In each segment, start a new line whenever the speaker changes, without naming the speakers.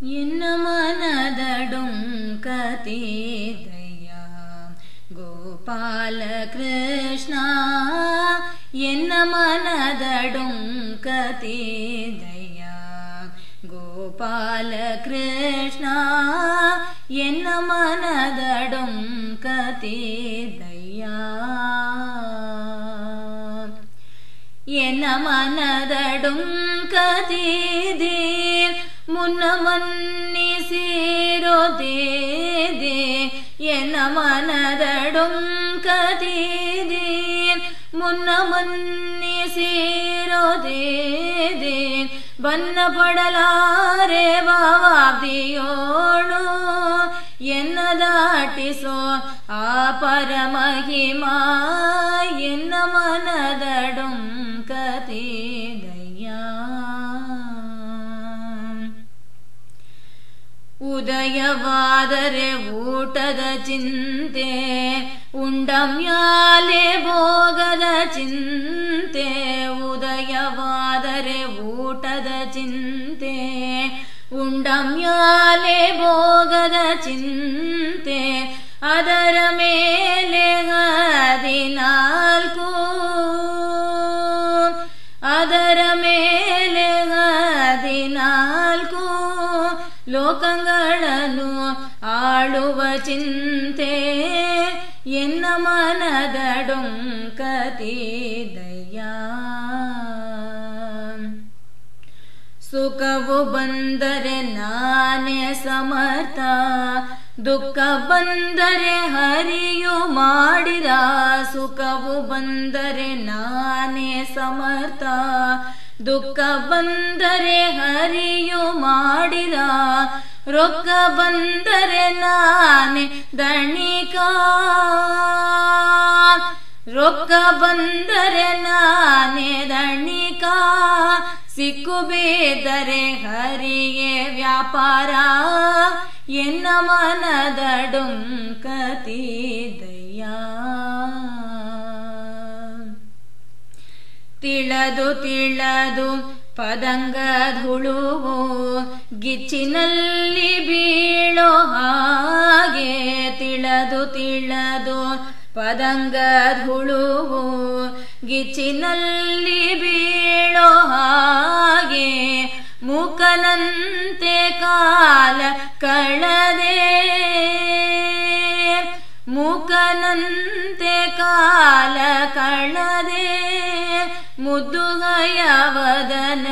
ಎನ್ನ ಮನದಡುಂ ಕತೀದಯ್ಯ ಗೋಪಾಲ ಕೃಷ್ಣ ಎನ್ನ ಮನದಡುಂ ಕತೀದಯ್ಯ ಗೋಪಾಲ ಕೃಷ್ಣ ಎನ್ನ ಮನದಡುಂ ಕತೀದಯ್ಯ ಎನ್ನ ಮನದಡುಂ ಕತೀದೀರ್ ಮುನ್ನ ಮನ್ನಿಸಿರೋ ದೇದೆ ಎನ್ನ ಮನದಡುಂ ಕತೀದೀರ್ ಮುನ್ನ ಮನ್ನಿಸಿರೋ ದೇದೆ ಬನ್ನ ಪಡಲಾರೆ ಭಾವಾಬ್ದಿಯೋಳು ಎನ್ನ ದಾಟಿಸೋ ಆ ಪರಮಹಿಮಾ ಎನ್ನ ಮನದಡುಂ ಕತೀದಯ್ಯ ಉದಯವಾದರೆ ಊಟದ ಚಿಂತೆ ಉಂಡಮ್ಯಾಲೆ ಭೋಗದ ಚಿಂತೆ ಉದಯವಾದರೆ ಊಟದ ಚಿಂತೆ ಉಂಡಮ್ಯಾಲೆ ಭೋಗದ ಚಿಂತೆ ಅದರ ಮೇಲೆ 14 ಅದರ ಮೇಲೆ 14 ಲೋಕಗಳನ್ನು ಆಳುವ ಚಿಂತೆ ಎನ್ನ ಮನದಡುಂ ಕತೀದಯ್ಯ ಸುಖವು ಬಂದರೆ ನಾನೇ ಸಮರ್ಥ ದುಃಖ ಬಂದರೆ ಹರಿಯು ಮಾಡಿದ ಸುಖವು ಬಂದರೆ ನಾನೇ ಸಮರ್ಥ ದುಃಖ ಬಂದರೆ ಹರಿಯು ಮಾಡಿದ ರೊಕ್ಕ ಬಂದರೆ ನಾನೇ ದಣಿಕ ರೊಕ್ಕ ಬಂದರೆ ನಾನೇ ದಣಿಕ ಸಿಕ್ಕು ಬಿದ್ದರೆ ಹರಿಯೇ ವ್ಯಾಪಾರ ಎನ್ನ ಮನದಡುಂ ಕತೀದಯ್ಯ ತಿಳದು ತಿಳದು ಪದಂಗಧುಳುವು ಗಿಚ್ಚಿನಲ್ಲಿ ಬೀಳೋ ಹಾಗೆ ತಿಳದು ತಿಳದು ಪದಂಗಧುಳುವು ಗಿಚ್ಚಿನಲ್ಲಿ ಬೀಳೋ ಹಾಗೆ ಮೂಕನಂತೆ ಕಾಲ ಕಳೆದೆ ಮೂಕನಂತೆ ಕಾಲ ಕಳೆದೆ ಮುದ್ದುಗಯವದನ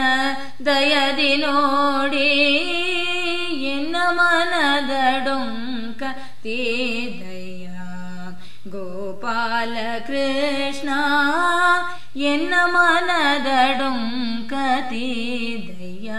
ದಯದಿ ನೋಡಿ ಎನ್ನ ಮನದಡುಂ ಕತೀದಯ್ಯ ಗೋಪಾಲ ಕೃಷ್ಣ ಎನ್ನ ಮನದಡುಂ ಕತೀದಯ್ಯ